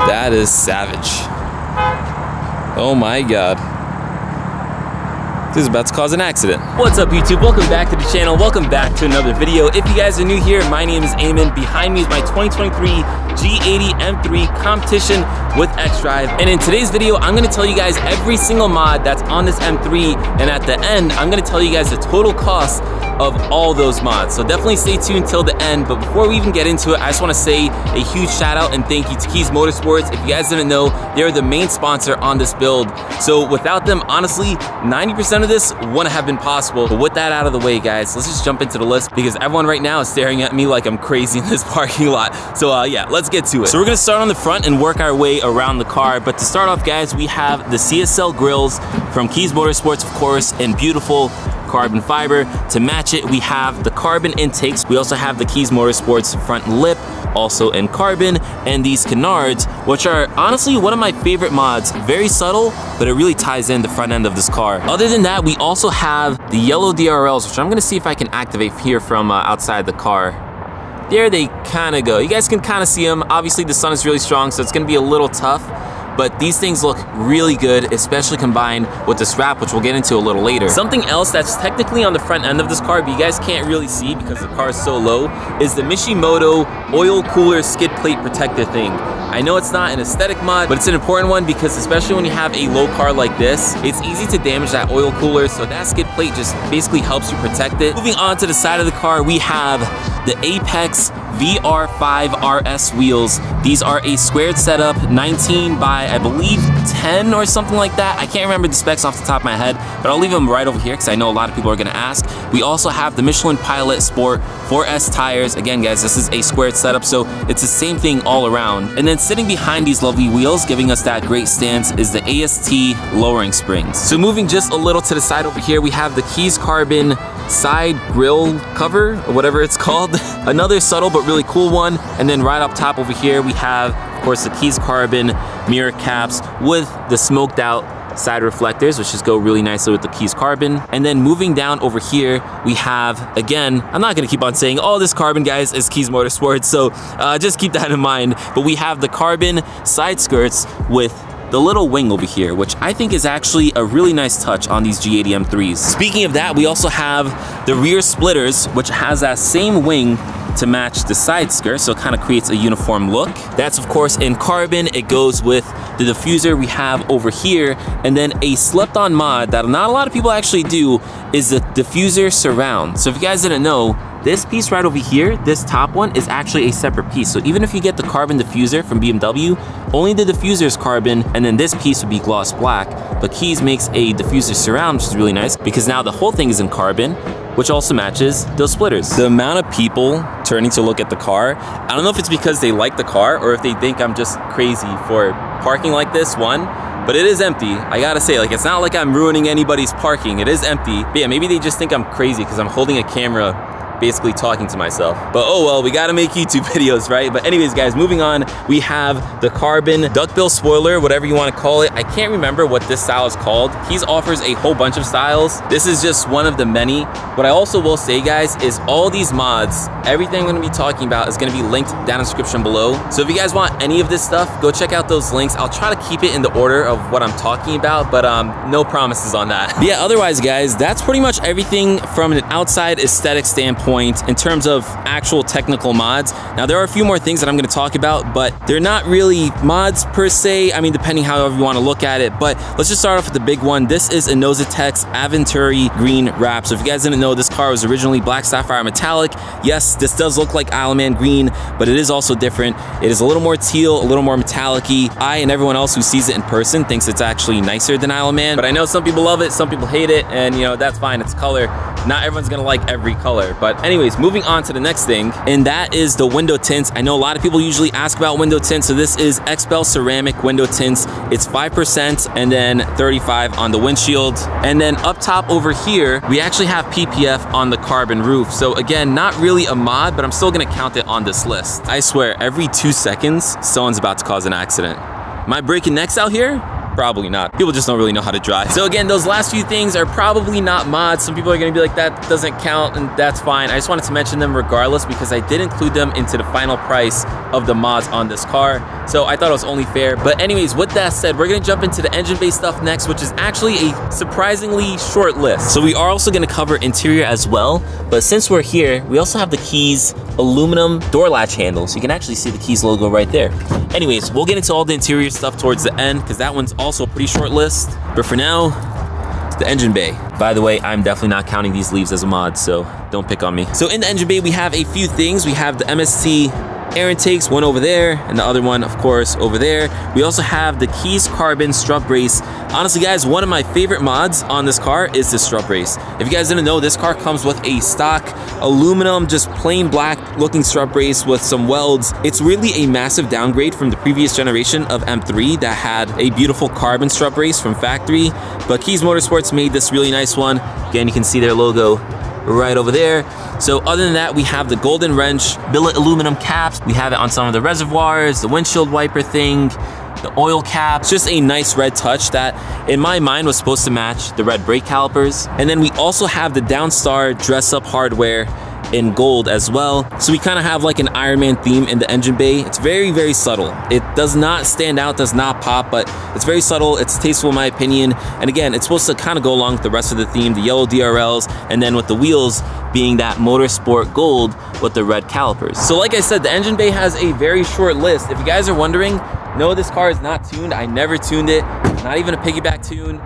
That is savage. Oh my god. This is about to cause an accident. What's up, YouTube? Welcome back to the channel. Welcome back to another video. If you guys are new here, my name is Eamon. Behind me is my 2023 G80 M3 competition with X-Drive. And in today's video, I'm gonna tell you guys every single mod that's on this M3. And at the end, I'm gonna tell you guys the total cost of all those mods. So definitely stay tuned till the end. But before we even get into it, I just wanna say a huge shout out and thank you to Keys Motorsports. If you guys didn't know, they're the main sponsor on this build. So without them, honestly, 90% of this wouldn't have been possible. But with that out of the way, guys, let's just jump into the list because everyone right now is staring at me like I'm crazy in this parking lot. So yeah, let's get to it. So we're gonna start on the front and work our way around the car. But to start off, guys, we have the CSL grills from Keys Motorsports, of course, in beautiful carbon fiber. To match it, we have the carbon intakes. We also have the Keys Motorsports front lip, also in carbon, and these canards, which are honestly one of my favorite mods. Very subtle, but it really ties in the front end of this car. Other than that, we also have the yellow DRLs, which I'm gonna see if I can activate here from outside the car. There they kind of go. You guys can kind of see them. Obviously the sun is really strong, so it's gonna be a little tough, but these things look really good, especially combined with this wrap, which we'll get into a little later. Something else that's technically on the front end of this car, but you guys can't really see because the car is so low, is the Mishimoto oil cooler skid plate protector thing. I know it's not an aesthetic mod, but it's an important one because especially when you have a low car like this, it's easy to damage that oil cooler, so that skid plate just basically helps you protect it. Moving on to the side of the car, we have the Apex VR5 RS wheels. These are a squared setup, 19 by, I believe, 10 or something like that. I can't remember the specs off the top of my head, but I'll leave them right over here because I know a lot of people are gonna ask. We also have the Michelin Pilot Sport 4S tires. Again, guys, this is a squared setup, so it's the same thing all around. And then sitting behind these lovely wheels, giving us that great stance, is the AST lowering springs. So moving just a little to the side over here, we have the Keys Carbon side grille cover, or whatever it's called. Another subtle but really cool one. And then right up top over here, we have, of course, the Keys Carbon mirror caps with the smoked out side reflectors, which just go really nicely with the Keys Carbon. And then moving down over here, we have, again, I'm not gonna keep on saying all this carbon, guys, is Keys Motorsports, so just keep that in mind. But we have the carbon side skirts with the little wing over here, which I think is actually a really nice touch on these G80 M3s. Speaking of that, we also have the rear splitters, which has that same wing to match the side skirt, so it kind of creates a uniform look. That's of course in carbon. It goes with the diffuser we have over here, and then a slept-on mod that not a lot of people actually do is the diffuser surround. So if you guys didn't know, this piece right over here, this top one, is actually a separate piece. So even if you get the carbon diffuser from BMW, only the diffuser is carbon, and then this piece would be gloss black. But Keys makes a diffuser surround, which is really nice because now the whole thing is in carbon, which also matches those splitters. The amount of people turning to look at the car, I don't know if it's because they like the car or if they think I'm just crazy for parking like this, one. But it is empty. I gotta say, like, it's not like I'm ruining anybody's parking. It is empty. But yeah, maybe they just think I'm crazy because I'm holding a camera basically talking to myself. But oh well, we gotta make YouTube videos, right? But anyways, guys, moving on, we have the carbon duckbill spoiler, whatever you want to call it. I can't remember what this style is called. Keys offers a whole bunch of styles. This is just one of the many. What I also will say, guys, is all these mods, everything I'm gonna be talking about is gonna be linked down in the description below. So if you guys want any of this stuff, go check out those links. I'll try to keep it in the order of what I'm talking about, but no promises on that. But yeah, otherwise, guys, that's pretty much everything from an outside aesthetic standpoint in terms of actual technical mods. Now, there are a few more things that I'm gonna talk about, but they're not really mods per se. I mean, depending however you wanna look at it, but let's just start off with the big one. This is a Nozatex Aventuri green wrap. So if you guys didn't know, this car was originally black sapphire metallic. Yes, this does look like Isle of Man green, but it is also different. It is a little more teal, a little more metallic-y. I and everyone else who sees it in person thinks it's actually nicer than Isle of Man, but I know some people love it, some people hate it, and you know, that's fine, it's color. Not everyone's gonna like every color. But anyways, moving on to the next thing, and that is the window tints. I know a lot of people usually ask about window tints, so this is XPEL ceramic window tints. It's 5% and then 35 on the windshield. And then up top over here, we actually have PPF on the carbon roof. So again, not really a mod, but I'm still gonna count it on this list. I swear, every 2 seconds, someone's about to cause an accident. Am I breaking necks out here? Probably not. People just don't really know how to drive. So again, those last few things are probably not mods. Some people are gonna be like, that doesn't count, and that's fine. I just wanted to mention them regardless because I did include them into the final price of the mods on this car. So I thought it was only fair. But anyways, with that said, we're gonna jump into the engine bay stuff next, which is actually a surprisingly short list. So we are also gonna cover interior as well. But since we're here, we also have the Keys aluminum door latch handles. You can actually see the Keys logo right there. Anyways, we'll get into all the interior stuff towards the end because that one's also a pretty short list. But for now, the engine bay. By the way, I'm definitely not counting these leaves as a mod, so don't pick on me. So in the engine bay, we have a few things. We have the MST air intakes, one over there, and the other one, of course, over there. We also have the Keys carbon strut brace. Honestly, guys, one of my favorite mods on this car is the strut brace. If you guys didn't know, this car comes with a stock aluminum, just plain black looking strut brace with some welds. It's really a massive downgrade from the previous generation of M3 that had a beautiful carbon strut brace from factory, but Keys Motorsports made this really nice one. Again, you can see their logo right over there. So other than that, we have the golden wrench billet aluminum caps. We have it on some of the reservoirs, the windshield wiper thing, the oil cap. It's just a nice red touch that in my mind was supposed to match the red brake calipers. And then we also have the Downstar dress up hardware in gold as well. So we kind of have like an Iron Man theme in the engine bay. It's very, very subtle. It does not stand out, does not pop, but it's very subtle. It's tasteful in my opinion. And again, it's supposed to kind of go along with the rest of the theme, the yellow DRLs, and then with the wheels being that motorsport gold with the red calipers. So like I said, the engine bay has a very short list. If you guys are wondering, no, this car is not tuned. I never tuned it, not even a piggyback tune.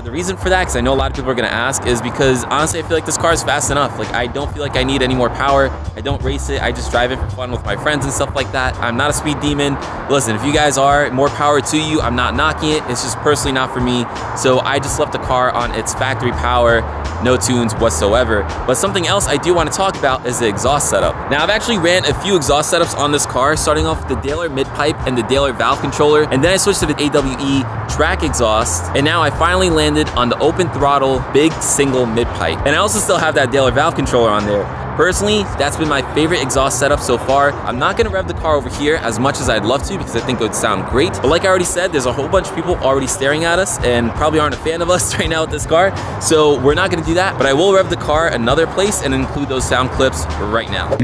The reason for that, because I know a lot of people are gonna ask, is because honestly, I feel like this car is fast enough. Like, I don't feel like I need any more power. I don't race it. I just drive it for fun with my friends and stuff like that. I'm not a speed demon. Listen, if you guys are, more power to you. I'm not knocking it. It's just personally not for me. So I just left the car on its factory power, no tunes whatsoever. But something else I do want to talk about is the exhaust setup. Now, I've actually ran a few exhaust setups on this car, starting off with the Daler mid-pipe and the Daler valve controller, and then I switched to the AWE track exhaust, and now I finally landed on the open throttle big single mid-pipe. And I also still have that Daler valve controller on there. Personally, that's been my favorite exhaust setup so far. I'm not gonna rev the car over here as much as I'd love to because I think it would sound great. But like I already said, there's a whole bunch of people already staring at us and probably aren't a fan of us right now with this car. So we're not gonna do that, but I will rev the car another place and include those sound clips right now.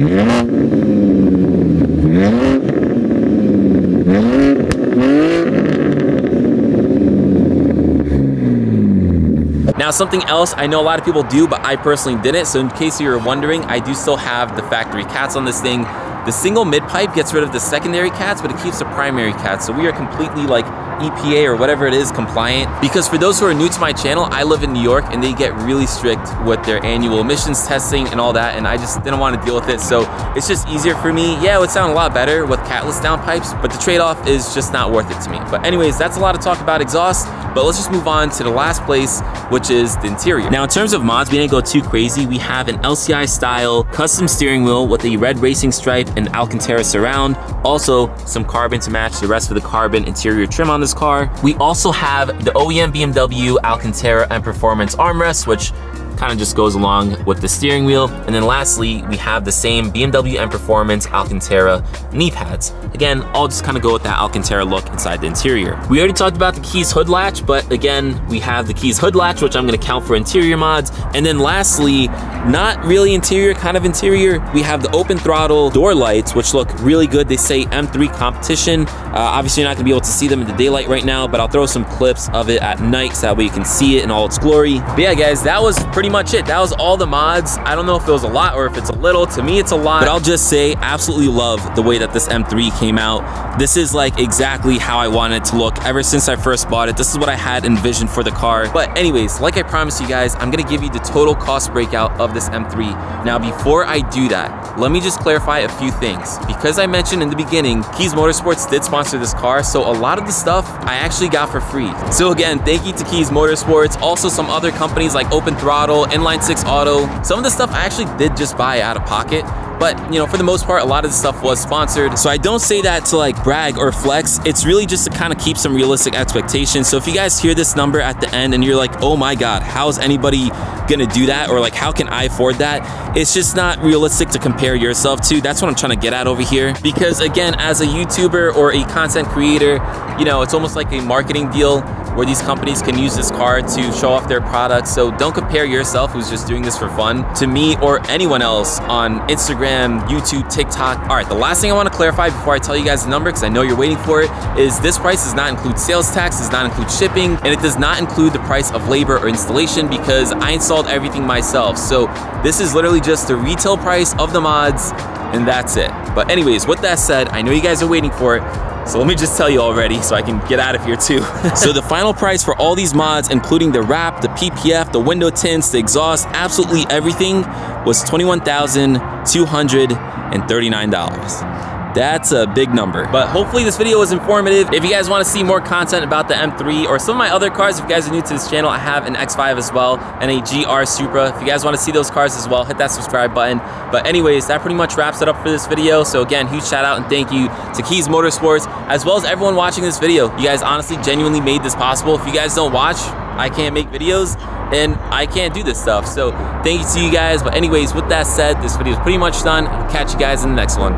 Now, something else I know a lot of people do, but I personally didn't. So in case you were wondering, I do still have the factory cats on this thing. The single mid-pipe gets rid of the secondary cats, but it keeps the primary cats. So we are completely like EPA or whatever it is compliant. Because for those who are new to my channel, I live in New York and they get really strict with their annual emissions testing and all that, and I just didn't want to deal with it. So it's just easier for me. Yeah, it would sound a lot better with catless downpipes, but the trade-off is just not worth it to me. But anyways, that's a lot of talk about exhaust, but let's just move on to the last place, which is the interior. Now, in terms of mods, we didn't go too crazy. We have an LCI style custom steering wheel with a red racing stripe and Alcantara surround. Also, some carbon to match the rest of the carbon interior trim on this car. We also have the OEM BMW Alcantara and Performance armrest, which kind of just goes along with the steering wheel. And then lastly, we have the same BMW M Performance Alcantara knee pads. Again, all just kind of go with that Alcantara look inside the interior. We already talked about the keys hood latch, but again, we have the keys hood latch, which I'm gonna count for interior mods. And then lastly, not really interior, kind of interior, we have the open throttle door lights, which look really good. They say M3 competition. Obviously, you're not gonna be able to see them in the daylight right now, but I'll throw some clips of it at night so that way you can see it in all its glory. But yeah, guys, that was pretty much it. That was all the mods. I don't know if it was a lot or if it's a little. To me, it's a lot, but I'll just say absolutely love the way that this M3 came out. This is like exactly how I wanted it to look ever since I first bought it. This is what I had envisioned for the car. But anyways, like I promised you guys, I'm gonna give you the total cost breakout of this M3. Now, before I do that, let me just clarify a few things. Because I mentioned in the beginning, Keys Motorsports did sponsor this car, so a lot of the stuff I actually got for free. So again, thank you to Keys Motorsports, also some other companies like Open Throttle, Inline 6 Auto. Some of the stuff I actually did just buy out of pocket. But, you know, for the most part, a lot of the stuff was sponsored. So I don't say that to like brag or flex. It's really just to kind of keep some realistic expectations. So if you guys hear this number at the end and you're like, oh my God, how's anybody gonna do that? Or like, how can I afford that? It's just not realistic to compare yourself to. That's what I'm trying to get at over here. Because again, as a YouTuber or a content creator, you know, it's almost like a marketing deal where these companies can use this car to show off their products. So don't compare yourself, who's just doing this for fun, to me or anyone else on Instagram, YouTube, TikTok. All right, the last thing I want to clarify before I tell you guys the number, because I know you're waiting for it, is this price does not include sales tax, does not include shipping, and it does not include the price of labor or installation because I installed everything myself. So this is literally just the retail price of the mods, and that's it. But anyways, with that said, I know you guys are waiting for it, so let me just tell you already so I can get out of here too. So the final price for all these mods, including the wrap, the PPF, the window tints, the exhaust, absolutely everything, was $21,239. That's a big number. But hopefully this video was informative. If you guys want to see more content about the M3 or some of my other cars, if you guys are new to this channel, I have an X5 as well and a GR Supra. If you guys want to see those cars as well, hit that subscribe button. But anyways, that pretty much wraps it up for this video. So again, huge shout out and thank you to Keys Motorsports, as well as everyone watching this video. You guys honestly genuinely made this possible. If you guys don't watch, I can't make videos and I can't do this stuff. So thank you to you guys. But anyways, with that said, this video is pretty much done. I'll catch you guys in the next one.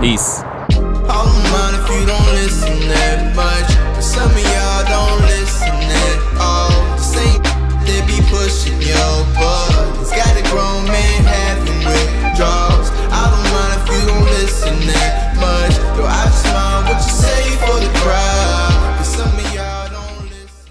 Peace. All in mind if you don't listen that much. But some of y'all don't listen.